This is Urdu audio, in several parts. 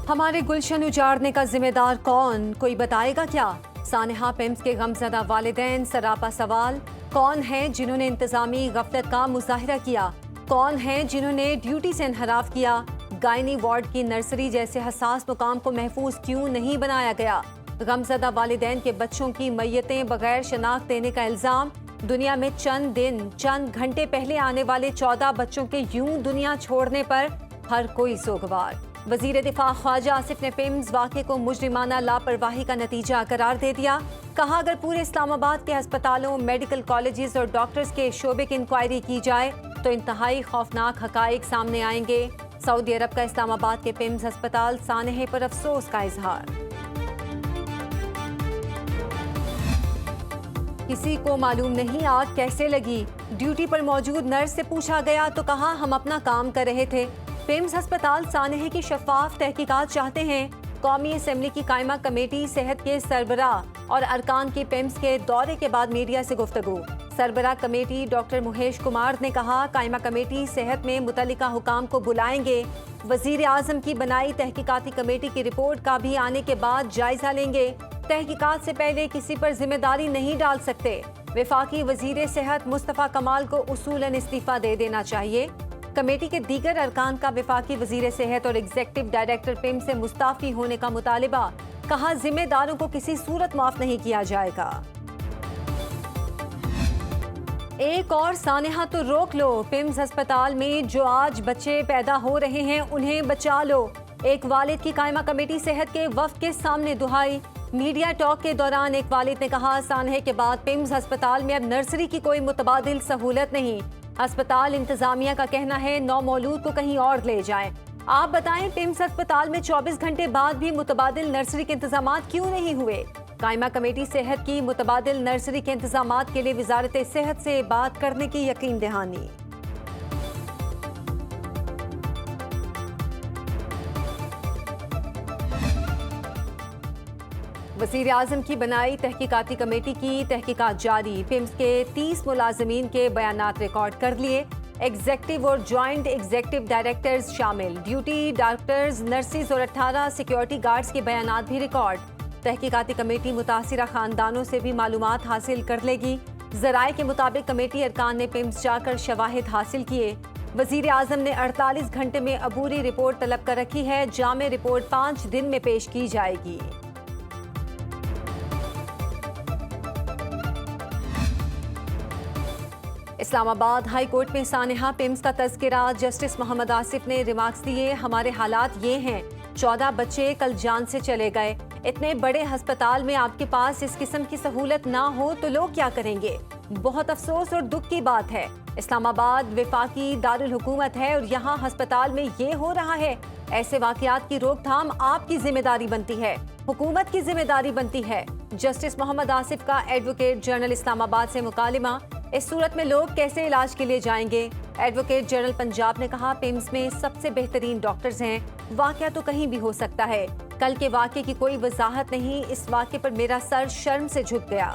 ہمارے گلشن اجاڑنے کا ذمہ دار کون؟ کوئی بتائے گا کیا؟ سانحہ پیمز کے غمزدہ والدین سراپا سوال۔ کون ہیں جنہوں نے انتظامی غفلت کا مظاہرہ کیا؟ کون ہیں جنہوں نے ڈیوٹی سے انحراف کیا؟ گائنی وارڈ کی نرسری جیسے حساس مقام کو محفوظ کیوں نہیں بنایا گیا؟ غمزدہ والدین کے بچوں کی میتیں بغیر شناخت دینے کا الزام۔ دنیا میں چند دن چند گھنٹے پہلے آنے والے 14 بچوں کے یوں دنیا چھوڑنے پر ہر کوئی سوگوار۔ وزیر دفاع خواجہ آصف نے پیمز واقعے کو مجرمانہ لاپرواہی کا نتیجہ قرار دے دیا۔ کہا اگر پورے اسلام آباد کے ہسپتالوں، میڈیکل کالجز اور ڈاکٹرز کے شعبے کی انکوائری کی جائے تو انتہائی خوفناک حقائق سامنے آئیں گے۔ سعودی عرب کا اسلام آباد کے پیمز ہسپتال سانحے پر افسوس کا اظہار۔ کسی کو معلوم نہیں آگ کیسے لگی، ڈیوٹی پر موجود نرس سے پوچھا گیا تو کہا ہم اپنا کام کر رہے تھے۔ پیمز ہسپتال سانحے کی شفاف تحقیقات چاہتے ہیں۔ قومی اسمبلی کی قائمہ کمیٹی صحت کے سربراہ اور ارکان کی پیمز کے دورے کے بعد میڈیا سے گفتگو۔ سربراہ کمیٹی ڈاکٹر مہیش کمار نے کہا قائمہ کمیٹی صحت میں متعلقہ حکام کو بلائیں گے۔ وزیر اعظم کی بنائی تحقیقاتی کمیٹی کی رپورٹ کا بھی آنے کے بعد جائزہ لیں گے۔ تحقیقات سے پہلے کسی پر ذمہ داری نہیں ڈال سکتے۔ وفاقی وزیر صحت مصطفیٰ کمال کو اصولاً استعفیٰ دے دینا چاہیے۔ کمیٹی کے دیگر ارکان کا وفاقی وزیر صحت اور ایگزیکٹو ڈائریکٹر پیمز سے مستعفی ہونے کا مطالبہ۔ کہا ذمہ داروں کو کسی صورت معاف نہیں کیا جائے گا۔ ایک اور سانحہ تو روک لو، پیمز ہسپتال میں جو آج بچے پیدا ہو رہے ہیں انہیں بچا لو۔ ایک والد کی قائمہ کمیٹی صحت کے وفد کے سامنے دہائی۔ میڈیا ٹاک کے دوران ایک والد نے کہا سانحے کے بعد پیمز ہسپتال میں اب نرسری کی کوئی متبادل سہولت نہیں۔ ہسپتال انتظامیہ کا کہنا ہے نومولود کو کہیں اور لے جائیں۔ آپ بتائیں پیمز ہسپتال میں 24 گھنٹے بعد بھی متبادل نرسری کے انتظامات کیوں نہیں ہوئے؟ قائمہ کمیٹی صحت کی متبادل نرسری کے انتظامات کے لیے وزارت صحت سے بات کرنے کی یقین دہانی۔ وزیر اعظم کی بنائی تحقیقاتی کمیٹی کی تحقیقات جاری۔ پیمز کے 30 ملازمین کے بیانات ریکارڈ کر لیے۔ ایگزیکٹو اور جوائنٹ ایگزیکٹو ڈائریکٹرز شامل، ڈیوٹی ڈاکٹرز، نرسز اور 18 سیکیورٹی گارڈز کے بیانات بھی ریکارڈ۔ تحقیقاتی کمیٹی متاثرہ خاندانوں سے بھی معلومات حاصل کر لے گی۔ ذرائع کے مطابق کمیٹی ارکان نے پیمز جا کر شواہد حاصل کیے۔ وزیر اعظم نے 48 گھنٹے میں عبوری رپورٹ طلب کر رکھی ہے۔ جامع رپورٹ 5 دن میں پیش کی جائے گی۔ اسلام آباد ہائی کورٹ میں سانحہ پیمز کا تذکرہ۔ جسٹس محمد آصف نے ریمارکس دیے ہمارے حالات یہ ہیں، 14 بچے کل جان سے چلے گئے۔ اتنے بڑے ہسپتال میں آپ کے پاس اس قسم کی سہولت نہ ہو تو لوگ کیا کریں گے؟ بہت افسوس اور دکھ کی بات ہے۔ اسلام آباد وفاقی دارالحکومت ہے اور یہاں ہسپتال میں یہ ہو رہا ہے۔ ایسے واقعات کی روک تھام آپ کی ذمہ داری بنتی ہے، حکومت کی ذمہ داری بنتی ہے۔ جسٹس محمد آصف کا ایڈوکیٹ جنرل اسلام آباد سے مکالمہ۔ اس صورت میں لوگ کیسے علاج کے لیے جائیں گے؟ ایڈوکیٹ جنرل پنجاب نے کہا پیمز میں سب سے بہترین ڈاکٹرز ہیں، واقعہ تو کہیں بھی ہو سکتا ہے۔ کل کے واقعے کی کوئی وضاحت نہیں، اس واقعے پر میرا سر شرم سے جھک گیا۔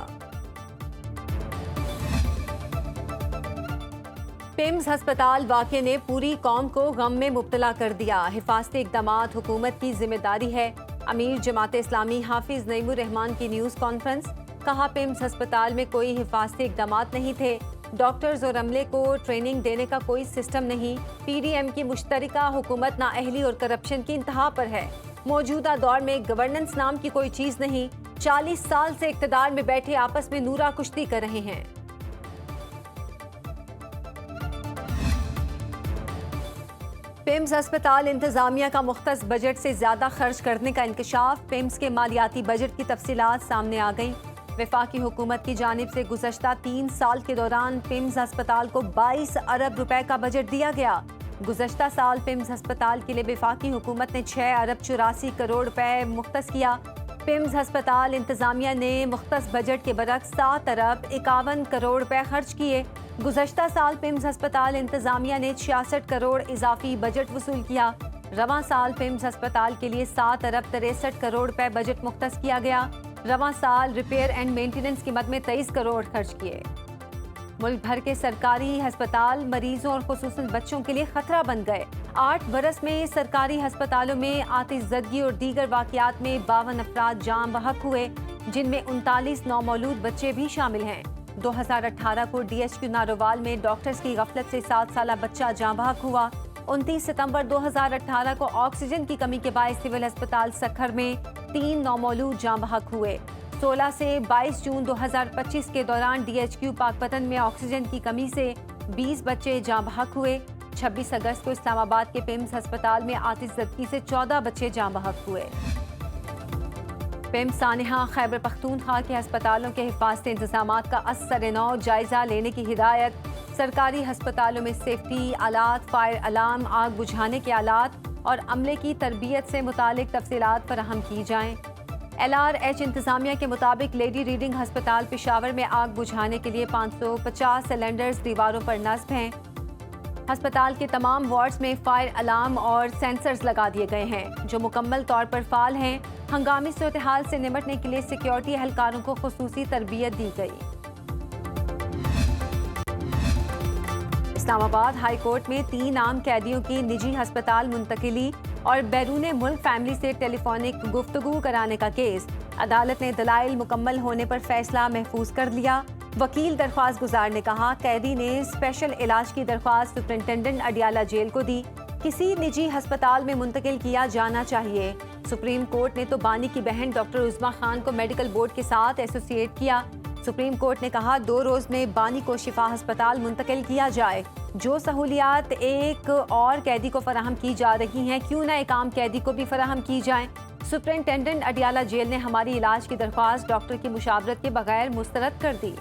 پیمز ہسپتال واقعے نے پوری قوم کو غم میں مبتلا کر دیا۔ حفاظتی اقدامات حکومت کی ذمہ داری ہے۔ امیر جماعت اسلامی حافظ نعیم الرحمان کی نیوز کانفرنس۔ کہا پیمز ہسپتال میں کوئی حفاظتی اقدامات نہیں تھے، ڈاکٹرز اور عملے کو ٹریننگ دینے کا کوئی سسٹم نہیں۔ پی ڈی ایم کی مشترکہ حکومت نااہلی اور کرپشن کی انتہا پر ہے۔ موجودہ دور میں گورننس نام کی کوئی چیز نہیں۔ 40 سال سے اقتدار میں بیٹھے آپس میں نورا کشتی کر رہے ہیں۔ پیمز ہسپتال انتظامیہ کا مختص بجٹ سے زیادہ خرچ کرنے کا انکشاف۔ پیمز کے مالیاتی بجٹ کی تفصیلات سامنے آ گئیں۔ وفاقی حکومت کی جانب سے گزشتہ 3 سال کے دوران پیمز ہسپتال کو 22 ارب روپے کا بجٹ دیا گیا۔ گزشتہ سال پیمز ہسپتال کے لیے وفاقی حکومت نے 6 ارب 84 کروڑ روپے مختص کیا۔ پیمز ہسپتال انتظامیہ نے مختص بجٹ کے برعکس 7 ارب 51 کروڑ روپے خرچ کیے۔ گزشتہ سال پیمز ہسپتال انتظامیہ نے 66 کروڑ اضافی بجٹ وصول کیا۔ رواں سال پیمز ہسپتال کے لیے 7 ارب 63 کروڑ روپے بجٹ مختص کیا گیا۔ رواں سال ریپیئر اینڈ مینٹیننس کی مد میں 23 کروڑ خرچ کیے۔ ملک بھر کے سرکاری ہسپتال مریضوں اور خصوصاً بچوں کے لیے خطرہ بن گئے۔ 8 برس میں سرکاری ہسپتالوں میں آتش زدگی اور دیگر واقعات میں 52 افراد جاں بحق ہوئے، جن میں 39 نومولود بچے بھی شامل ہیں۔ 2018 کو ڈی ایچ کیو نارووال میں ڈاکٹرز کی غفلت سے 7 سالہ بچہ جاں بحق ہوا۔ 29 ستمبر 2018 کو آکسیجن کی کمی کے باعث سول ہسپتال سکھر میں 3 نومولود جاں بحق ہوئے۔ 16 سے 22 جون 2025 کے دوران ڈی ایچ کیو پاک پتن میں آکسیجن کی کمی سے 20 بچے جاں بحق ہوئے۔ 26 اگست کو اسلام آباد کے پیمز ہسپتال میں آتش زدگی سے 14 بچے جاں بحق ہوئے۔ پیمز سانحہ خیبر پختونخوا کے ہسپتالوں کے حفاظتی انتظامات کا از سر نو جائزہ لینے کی ہدایت۔ سرکاری ہسپتالوں میں سیفٹی آلات، فائر الارم، آگ بجھانے کے آلات اور عملے کی تربیت سے متعلق تفصیلات فراہم کی جائیں۔ ایل آر ایچ انتظامیہ کے مطابق لیڈی ریڈنگ ہسپتال پشاور میں آگ بجھانے کے لیے 550 سلنڈرز دیواروں پر نصب ہیں۔ ہسپتال کے تمام وارڈز میں فائر الارم اور سینسرز لگا دیے گئے ہیں جو مکمل طور پر فعال ہیں۔ ہنگامی صورتحال سے نمٹنے کے لیے سیکیورٹی اہلکاروں کو خصوصی تربیت دی گئی۔ اسلام آباد ہائی کورٹ میں 3 عام قیدیوں کی نجی ہسپتال منتقلی اور بیرون ملک فیملی سے ٹیلی فونک گفتگو کرانے کا کیس۔ عدالت نے دلائل مکمل ہونے پر فیصلہ محفوظ کر لیا۔ وکیل درخواست گزار نے کہا قیدی نے اسپیشل علاج کی درخواست سپرنٹنڈنٹ اڈیالہ جیل کو دی، کسی نجی ہسپتال میں منتقل کیا جانا چاہیے۔ سپریم کورٹ نے تو بانی کی بہن ڈاکٹر عظمیٰ خان کو میڈیکل بورڈ کے ساتھ ایسوسیٹ کیا۔ سپریم کورٹ نے کہا 2 روز میں بانی کو شفا ہسپتال منتقل کیا جائے۔ جو سہولیات ایک اور قیدی کو فراہم کی جا رہی ہیں کیوں نہ ایک عام قیدی کو بھی فراہم کی جائیں۔ سپرنٹنڈنٹ اڈیالہ جیل نے ہماری علاج کی درخواست ڈاکٹر کی مشاورت کے بغیر مسترد کر دی۔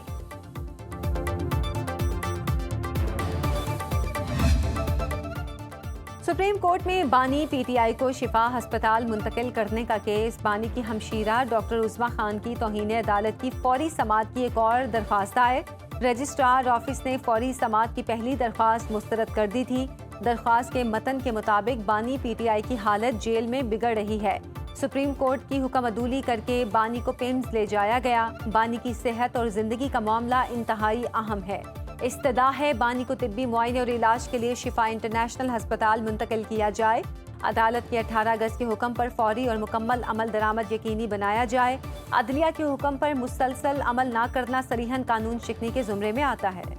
سپریم کورٹ میں بانی پی ٹی آئی کو شفا ہسپتال منتقل کرنے کا کیس۔ بانی کی ہمشیرہ ڈاکٹر عظمیٰ خان کی توہین عدالت کی فوری سماعت کی ایک اور درخواست آئے۔ رجسٹرار آفس نے فوری سماعت کی پہلی درخواست مسترد کر دی تھی۔ درخواست کے متن کے مطابق بانی پی ٹی آئی کی حالت جیل میں بگڑ رہی ہے۔ سپریم کورٹ کی حکم عدولی کر کے بانی کو پیمز لے جایا گیا۔ بانی کی صحت اور زندگی کا معاملہ انتہائی اہم ہے۔ استدعا ہے بانی کو طبی معائنے اور علاج کے لیے شفا انٹرنیشنل ہسپتال منتقل کیا جائے۔ عدالت کے 18 اگست کے حکم پر فوری اور مکمل عمل درآمد یقینی بنایا جائے۔ عدلیہ کے حکم پر مسلسل عمل نہ کرنا صریحاً قانون شکنی کے زمرے میں آتا ہے۔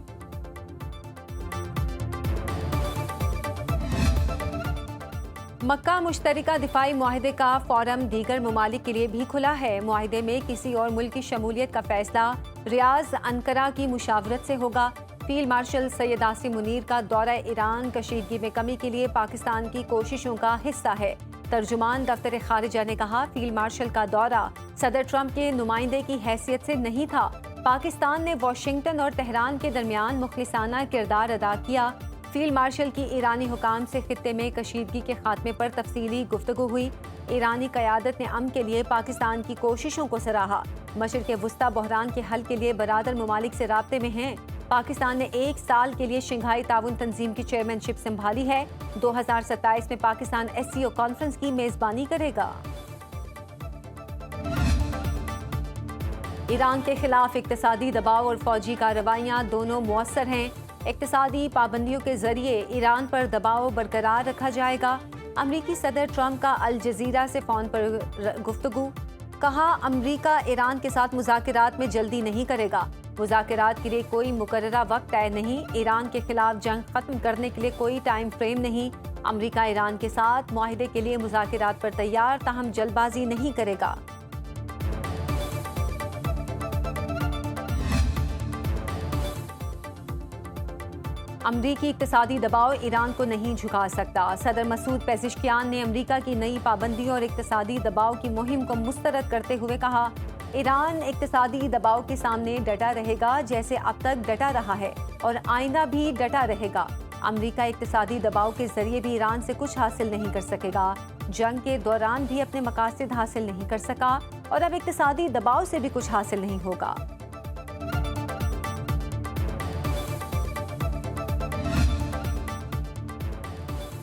مکہ مشترکہ دفاعی معاہدے کا فورم دیگر ممالک کے لیے بھی کھلا ہے۔ معاہدے میں کسی اور ملک کی شمولیت کا فیصلہ ریاض انقرہ کی مشاورت سے ہوگا۔ فیلڈ مارشل سید عاصم منیر کا دورہ ایران کشیدگی میں کمی کے لیے پاکستان کی کوششوں کا حصہ ہے۔ ترجمان دفتر خارجہ نے کہا فیلڈ مارشل کا دورہ صدر ٹرمپ کے نمائندے کی حیثیت سے نہیں تھا۔ پاکستان نے واشنگٹن اور تہران کے درمیان مخلصانہ کردار ادا کیا۔ فیلڈ مارشل کی ایرانی حکام سے خطے میں کشیدگی کے خاتمے پر تفصیلی گفتگو ہوئی۔ ایرانی قیادت نے امن کے لیے پاکستان کی کوششوں کو سراہا۔ مشرق وسطیٰ بحران کے حل کے لیے برادر ممالک سے رابطے میں ہیں۔ پاکستان نے 1 سال کے لیے شنگھائی تعاون تنظیم کی چیئرمین شپ سنبھالی ہے۔ 2027 میں Pakistan S C O conference کی میزبانی کرے گا۔ ایران کے خلاف اقتصادی دباؤ اور فوجی کارروائیاں دونوں مؤثر ہیں۔ اقتصادی پابندیوں کے ذریعے ایران پر دباؤ برقرار رکھا جائے گا۔ امریکی صدر ٹرمپ کا الجزیرہ سے فون پر گفتگو۔ کہا امریکہ ایران کے ساتھ مذاکرات میں جلدی نہیں کرے گا۔ مذاکرات کے لیے کوئی مقررہ وقت طے نہیں۔ ایران کے خلاف جنگ ختم کرنے کے لیے کوئی ٹائم فریم نہیں۔ امریکہ ایران کے ساتھ معاہدے کے لیے مذاکرات پر تیار، تاہم جلد بازی نہیں کرے گا۔ امریکی اقتصادی دباؤ ایران کو نہیں جھکا سکتا۔ صدر مسعود پیزشکیان نے امریکہ کی نئی پابندیوں اور اقتصادی دباؤ کی مہم کو مسترد کرتے ہوئے کہا ایران اقتصادی دباؤ کے سامنے ڈٹا رہے گا جیسے اب تک ڈٹا رہا ہے اور آئندہ بھی ڈٹا رہے گا۔ امریکہ اقتصادی دباؤ کے ذریعے بھی ایران سے کچھ حاصل نہیں کر سکے گا۔ جنگ کے دوران بھی اپنے مقاصد حاصل نہیں کر سکا اور اب اقتصادی دباؤ سے بھی کچھ حاصل نہیں ہوگا۔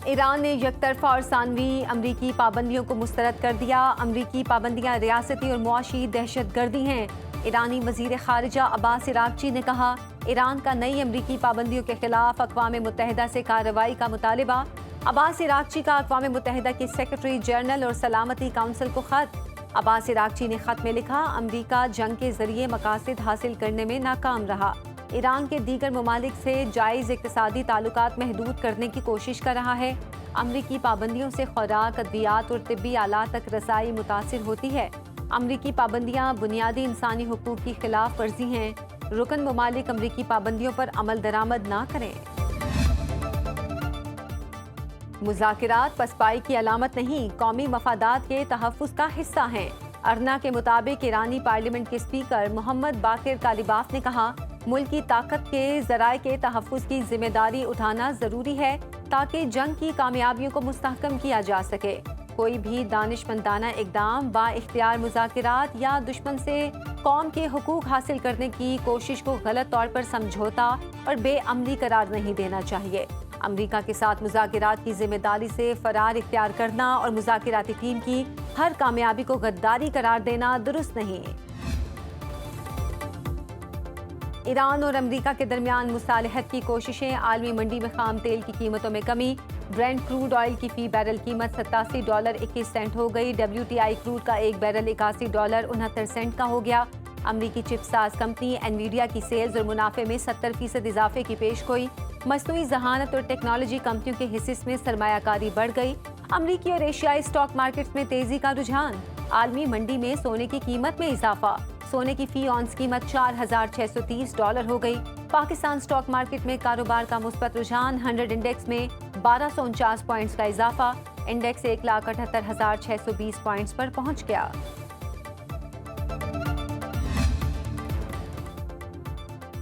ایران نے یک طرفہ اور ثانوی امریکی پابندیوں کو مسترد کر دیا۔ امریکی پابندیاں ریاستی اور معاشی دہشت گردی ہیں۔ ایرانی وزیر خارجہ عباس عراقچی نے کہا ایران کا نئی امریکی پابندیوں کے خلاف اقوام متحدہ سے کارروائی کا مطالبہ، عباس عراقچی کا اقوام متحدہ کی سیکرٹری جنرل اور سلامتی کونسل کو خط۔ عباس عراقچی نے خط میں لکھا، امریکہ جنگ کے ذریعے مقاصد حاصل کرنے میں ناکام رہا، ایران کے دیگر ممالک سے جائز اقتصادی تعلقات محدود کرنے کی کوشش کر رہا ہے، امریکی پابندیوں سے خوراک، ادویات اور طبی آلات تک رسائی متاثر ہوتی ہے، امریکی پابندیاں بنیادی انسانی حقوق کی خلاف ورزی ہیں، رکن ممالک امریکی پابندیوں پر عمل درآمد نہ کریں۔ مذاکرات پسپائی کی علامت نہیں، قومی مفادات کے تحفظ کا حصہ ہیں۔ ارنا کے مطابق ایرانی پارلیمنٹ کے اسپیکر محمد باقر کالیباف نے کہا، ملک کی طاقت کے ذرائع کے تحفظ کی ذمہ داری اٹھانا ضروری ہے تاکہ جنگ کی کامیابیوں کو مستحکم کیا جا سکے۔ کوئی بھی دانشمندانہ اقدام با اختیار مذاکرات یا دشمن سے قوم کے حقوق حاصل کرنے کی کوشش کو غلط طور پر سمجھوتا اور بے عملی قرار نہیں دینا چاہیے۔ امریکہ کے ساتھ مذاکرات کی ذمہ داری سے فرار اختیار کرنا اور مذاکراتی ٹیم کی ہر کامیابی کو غداری قرار دینا درست نہیں۔ ایران اور امریکہ کے درمیان مصالحت کی کوششیں، عالمی منڈی میں خام تیل کی قیمتوں میں کمی، برینٹ کروڈ آئل کی فی بیرل قیمت $87.21 ہو گئی، WTI کروڈ کا ایک بیرل $81.69 کا ہو گیا۔ امریکی چپ ساز کمپنی انویڈیا کی سیلز اور منافع میں 70% اضافے کی پیش گوئی، مصنوعی ذہانت اور ٹیکنالوجی کمپنیوں کے حصص میں سرمایہ کاری بڑھ گئی، امریکی اور ایشیائی اسٹاک مارکیٹس میں تیزی کا رجحان، عالمی منڈی میں سونے کی قیمت میں اضافہ، سونے کی فی اونس قیمت $4,630 ہو گئی، پاکستان اسٹاک مارکیٹ میں کاروبار کا مثبت رجحان، 100 انڈیکس میں 1249 پوائنٹس کا اضافہ، انڈیکس 1,78,620 پوائنٹس پر پہنچ گیا۔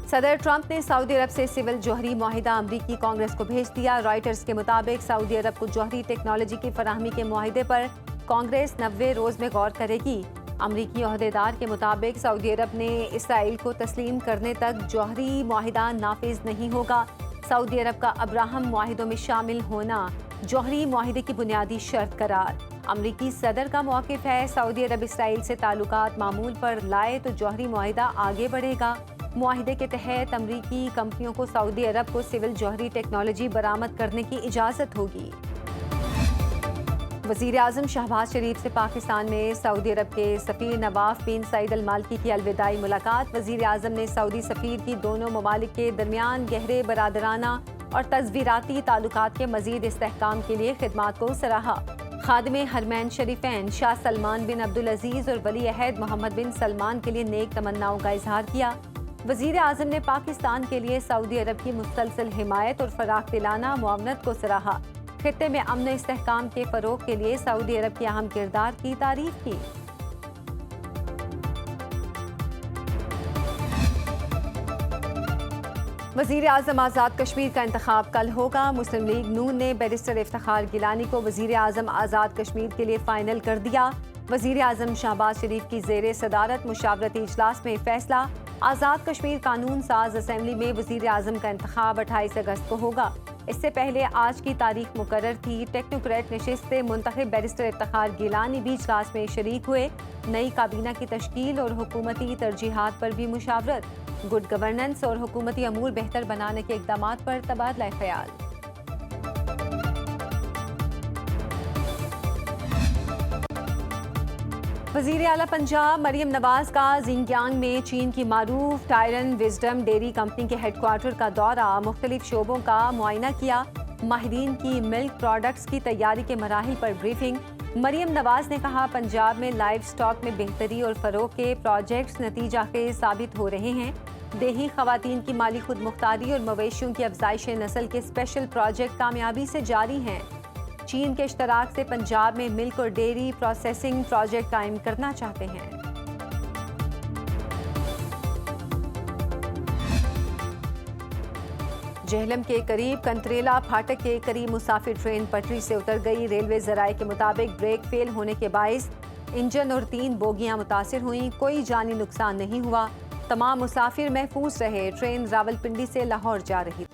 صدر ٹرمپ نے سعودی عرب سے سول جوہری معاہدہ امریکی کانگریس کو بھیج دیا۔ رائٹرز کے مطابق سعودی عرب کو جوہری ٹیکنالوجی کی فراہمی کے معاہدے پر کانگریس 90 روز میں غور کرے گی۔ امریکی عہدیدار کے مطابق سعودی عرب نے اسرائیل کو تسلیم کرنے تک جوہری معاہدہ نافذ نہیں ہوگا۔ سعودی عرب کا ابراہم معاہدوں میں شامل ہونا جوہری معاہدے کی بنیادی شرط قرار۔ امریکی صدر کا موقف ہے، سعودی عرب اسرائیل سے تعلقات معمول پر لائے تو جوہری معاہدہ آگے بڑھے گا۔ معاہدے کے تحت امریکی کمپنیوں کو سعودی عرب کو سول جوہری ٹیکنالوجی برآمد کرنے کی اجازت ہوگی۔ وزیر اعظم شہباز شریف سے پاکستان میں سعودی عرب کے سفیر نواف بن سعید المالکی کی الوداعی ملاقات۔ وزیر اعظم نے سعودی سفیر کی دونوں ممالک کے درمیان گہرے برادرانہ اور تصویراتی تعلقات کے مزید استحکام کے لیے خدمات کو سراہا۔ خادم حرمین شریفین شاہ سلمان بن عبدالعزیز اور ولی عہد محمد بن سلمان کے لیے نیک تمناؤں کا اظہار کیا۔ وزیر اعظم نے پاکستان کے لیے سعودی عرب کی مسلسل حمایت اور فراخ دلانہ معاونت کو سراہا۔ خطے میں امن و استحکام کے فروغ کے لیے سعودی عرب کے اہم کردار کی تعریف کی۔ وزیر اعظم آزاد کشمیر کا انتخاب کل ہوگا۔ مسلم لیگ نون نے بیرسٹر افتخار گیلانی کو وزیر اعظم آزاد کشمیر کے لیے فائنل کر دیا۔ وزیر اعظم شہباز شریف کی زیر صدارت مشاورتی اجلاس میں فیصلہ۔ آزاد کشمیر قانون ساز اسمبلی میں وزیر اعظم کا انتخاب 28 اگست کو ہوگا۔ اس سے پہلے آج کی تاریخ مقرر تھی۔ ٹیکنوکریٹ نشست سے منتخب بیرسٹر افتخار گیلانی بھی اجلاس میں شریک ہوئے۔ نئی کابینہ کی تشکیل اور حکومتی ترجیحات پر بھی مشاورت۔ گڈ گورننس اور حکومتی امور بہتر بنانے کے اقدامات پر تبادلہ خیال۔ وزیر اعلیٰ پنجاب مریم نواز کا زنجیانگ میں چین کی معروف ٹائرن وزڈم ڈیری کمپنی کے ہیڈ کوارٹر کا دورہ، مختلف شعبوں کا معائنہ کیا، ماہرین کی ملک پروڈکٹس کی تیاری کے مراحل پر بریفنگ۔ مریم نواز نے کہا، پنجاب میں لائیو سٹاک میں بہتری اور فروغ کے پروجیکٹس نتیجہ خیز ثابت ہو رہے ہیں۔ دیہی خواتین کی مالی خود مختاری اور مویشیوں کی افزائش نسل کے اسپیشل پروجیکٹ کامیابی سے جاری ہیں۔ چین کے اشتراک سے پنجاب میں ملک اور ڈیری پروسیسنگ پروجیکٹ قائم کرنا چاہتے ہیں۔ جہلم کے قریب کنتریلا پھاٹک کے قریب مسافر ٹرین پٹری سے اتر گئی۔ ریلوے ذرائع کے مطابق بریک فیل ہونے کے باعث انجن اور 3 بوگیاں متاثر ہوئیں، کوئی جانی نقصان نہیں ہوا، تمام مسافر محفوظ رہے۔ ٹرین راولپنڈی سے لاہور جا رہی تھی۔